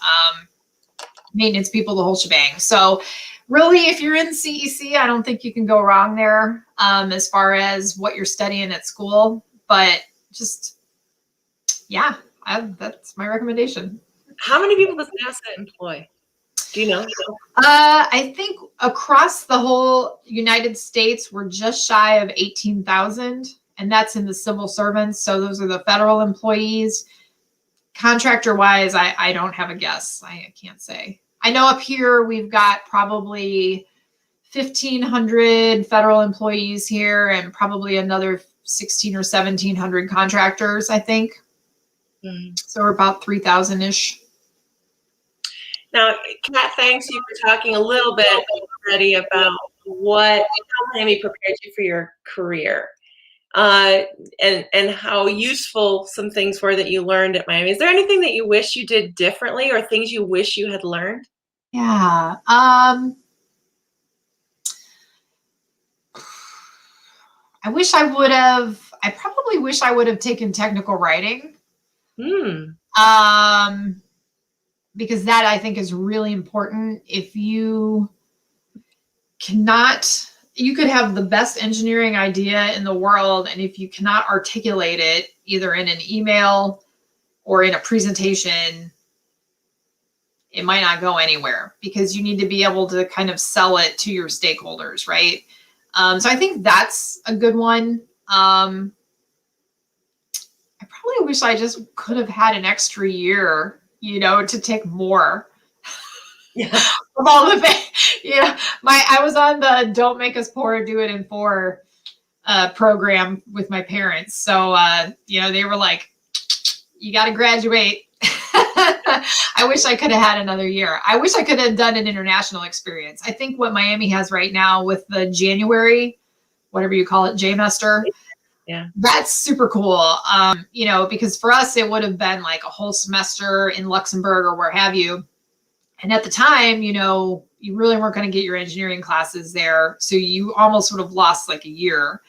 maintenance people, the whole shebang. So really, if you're in CEC, I don't think you can go wrong there as far as what you're studying at school. But just, that's my recommendation. How many people does NASA employ? Do you know? I think across the whole United States, we're just shy of 18,000, and that's in the civil servants. So those are the federal employees. Contractor-wise, I don't have a guess. I can't say. I know up here we've got probably 1,500 federal employees here and probably another 1,600 or 1,700 contractors, I think. So we're about 3,000-ish. Now, Kat, thanks you for talking a little bit already about how Miami prepares you for your career. And how useful some things were that you learned at Miami. Is there anything that you wish you did differently or things you wish you had learned? Yeah. I probably wish I would have taken technical writing. Because that I think is really important. If you could have the best engineering idea in the world, and if you cannot articulate it either in an email or in a presentation, it might not go anywhere, because you need to be able to kind of sell it to your stakeholders, right? So I think that's a good one. I probably wish I just could have had an extra year, to take more. Yeah. Of all the things, I was on the "Don't Make Us Poor, Do It in 4" program with my parents. So, they were like, "You got to graduate." I wish I could have had another year. I wish I could have done an international experience. I think what Miami has right now with the January, whatever you call it, J-mester, yeah, that's super cool. Because for us, it would have been like a whole semester in Luxembourg or where have you. And at the time, you really weren't going to get your engineering classes there. So you almost would have lost like a year.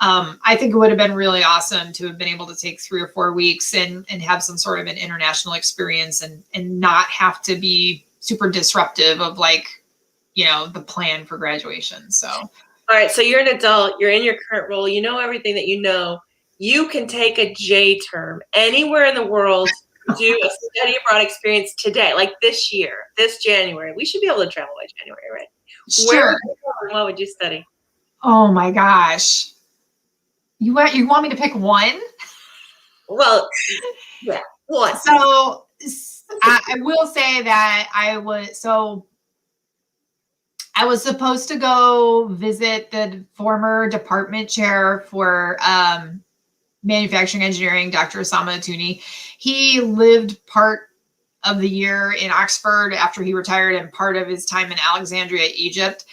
I think it would have been really awesome to have been able to take 3 or 4 weeks and have some sort of an international experience and not have to be super disruptive of the plan for graduation. So, all right. So you're an adult, you're in your current role, you know everything that you know. You can take a J term anywhere in the world, do a study abroad experience today, like this year, this January. We should be able to travel by January, right? Sure. Where would you go and what would you study? Oh my gosh. You want me to pick one? Well, yeah, one. So I will say that I was supposed to go visit the former department chair for manufacturing engineering, Dr. Osama Atuni. He lived part of the year in Oxford after he retired and part of his time in Alexandria, Egypt.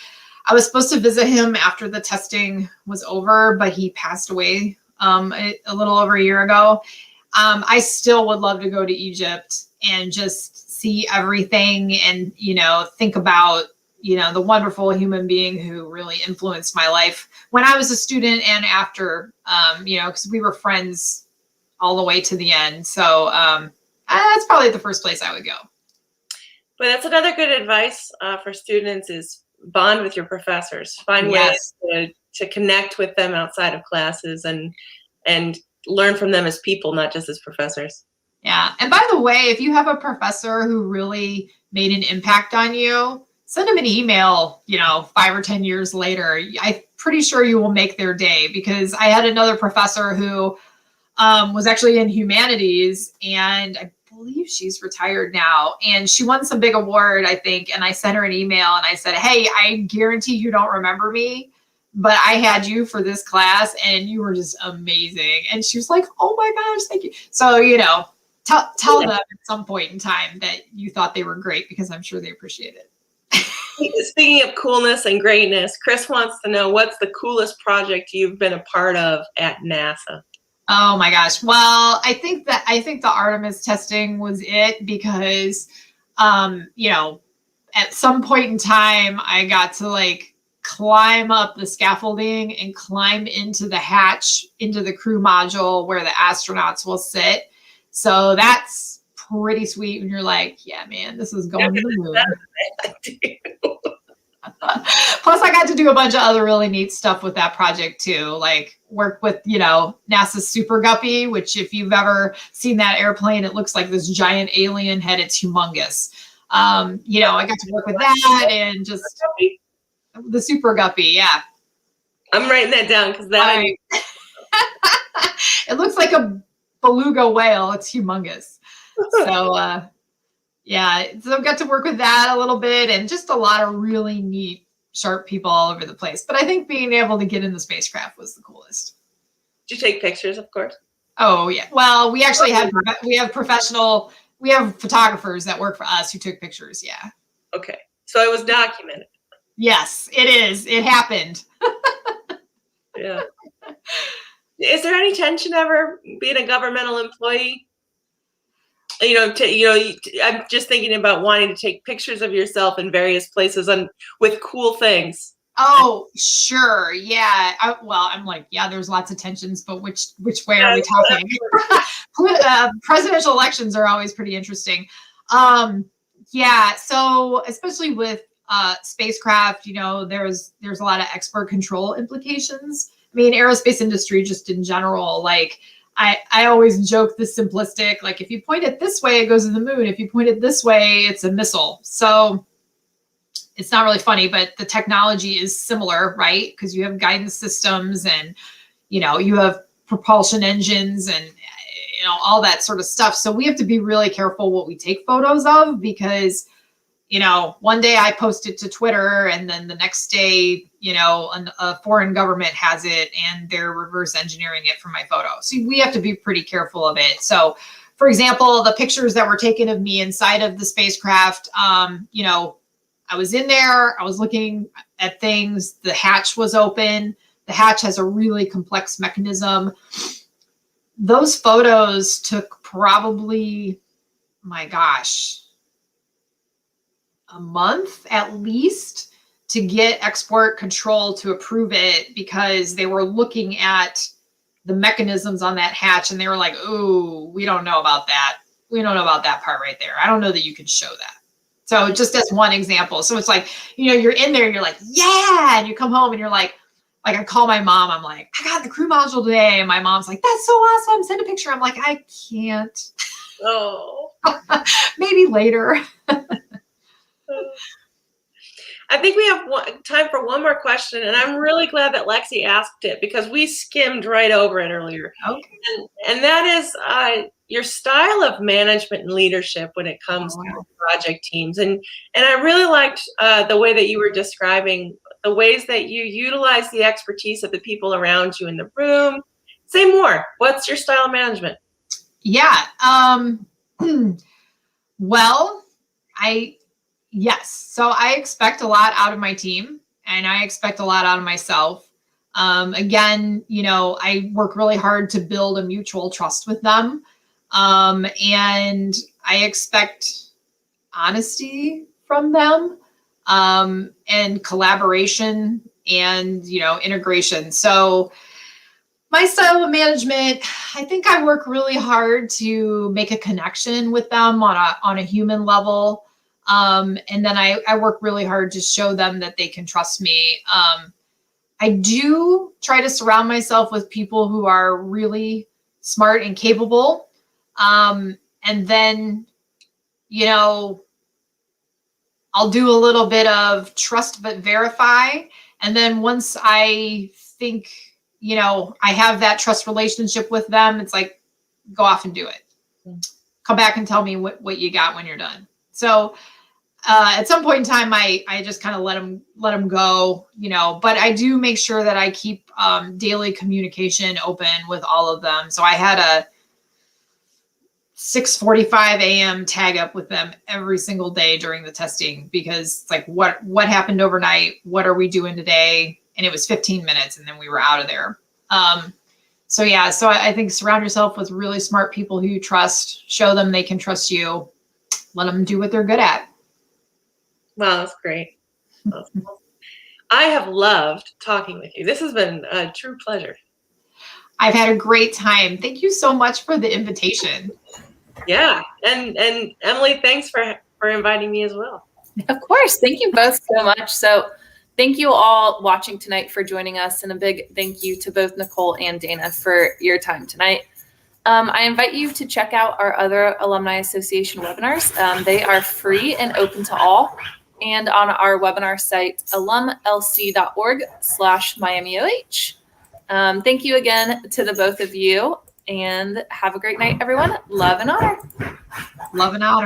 I was supposed to visit him after the testing was over, but he passed away a little over a year ago. I still would love to go to Egypt and just see everything and, think about, the wonderful human being who really influenced my life when I was a student and after, because we were friends all the way to the end. So that's probably the first place I would go. But that's another good advice for students is bond with your professors. Find ways to connect with them outside of classes and learn from them as people, not just as professors. Yeah. And by the way, if you have a professor who really made an impact on you, send them an email, 5 or 10 years later. I'm pretty sure you will make their day, because I had another professor who was actually in humanities, and I believe she's retired now, and she won some big award, I think. And I sent her an email and I said, "Hey, I guarantee you don't remember me, but I had you for this class and you were just amazing." And she was like, "Oh my gosh, thank you." So, tell them at some point in time that you thought they were great, because I'm sure they appreciate it. Speaking of coolness and greatness, Chris wants to know, what's the coolest project you've been a part of at NASA? Oh my gosh. Well, I think the Artemis testing was it, because, at some point in time, I got to climb up the scaffolding and climb into the hatch, into the crew module where the astronauts will sit. So that's pretty sweet when you're like, yeah, man, this is going to the moon. Plus, I got to do a bunch of other really neat stuff with that project too, like work with, NASA's Super Guppy, which if you've ever seen that airplane, it looks like this giant alien head. It's humongous. I got to work with that and just the Super Guppy. Yeah. I'm writing that down because that it looks like a beluga whale. It's humongous. So, so I got to work with that a little bit, and just a lot of really neat, sharp people all over the place. But I think being able to get in the spacecraft was the coolest. Did you take pictures, of course? Oh, yeah. Well, we actually have photographers that work for us who took pictures. Yeah. Okay. So it was documented. Yes, it is. It happened. Yeah. Is there any tension ever being a governmental employee? I'm just thinking about wanting to take pictures of yourself in various places and with cool things. Oh, sure. Yeah. I'm like, yeah, there's lots of tensions, but which way are we talking? Presidential elections are always pretty interesting. Yeah. So especially with spacecraft, there's a lot of expert control implications. I mean, aerospace industry just in general, like I always joke this simplistic, like if you point it this way, it goes to the moon. If you point it this way, it's a missile. So it's not really funny, but the technology is similar, right? Because you have guidance systems and, you have propulsion engines and, all that sort of stuff. So we have to be really careful what we take photos of because, one day I post it to Twitter and then the next day, a foreign government has it and they're reverse engineering it for my photo. So we have to be pretty careful of it. So for example, the pictures that were taken of me inside of the spacecraft, I was in there, I was looking at things, the hatch was open. The hatch has a really complex mechanism. Those photos took probably, my gosh, a month at least to get export control to approve it because they were looking at the mechanisms on that hatch and they were like, oh, we don't know about that. We don't know about that part right there. I don't know that you can show that. So just as one example. So it's like, you're in there and you're like, yeah. And you come home and you're like I call my mom. I'm like, I got the crew module today. And my mom's like, that's so awesome. Send a picture. I'm like, I can't. Oh. Maybe later. I think we have time for one more question. And I'm really glad that Lexi asked it because we skimmed right over it earlier. Okay. And that is your style of management and leadership when it comes to project teams. And I really liked the way that you were describing the ways that you utilize the expertise of the people around you in the room. Say more. What's your style of management? Yeah. Well, yes. So I expect a lot out of my team and I expect a lot out of myself. Again, I work really hard to build a mutual trust with them. And I expect honesty from them, and collaboration and, integration. So my style of management, I think I work really hard to make a connection with them on a human level. And then I work really hard to show them that they can trust me. I do try to surround myself with people who are really smart and capable. And then, I'll do a little bit of trust but verify. And then once I think, I have that trust relationship with them, it's like, go off and do it. Come back and tell me what you got when you're done. So at some point in time, I just kind of let them go, but I do make sure that I keep daily communication open with all of them. So I had a 6:45 a.m. tag up with them every single day during the testing because it's like, what happened overnight? What are we doing today? And it was 15 minutes and then we were out of there. So I think surround yourself with really smart people who you trust, show them they can trust you, let them do what they're good at. Wow, that's great. I have loved talking with you. This has been a true pleasure. I've had a great time. Thank you so much for the invitation. Yeah. And Emily, thanks for inviting me as well. Of course. Thank you both so much. So thank you all watching tonight for joining us. And a big thank you to both Nicole and Dana for your time tonight. I invite you to check out our other Alumni Association webinars. They are free and open to all. And on our webinar site, alumlc.org/MiamiOH. Thank you again to the both of you and have a great night, everyone. Love and honor. Love and honor.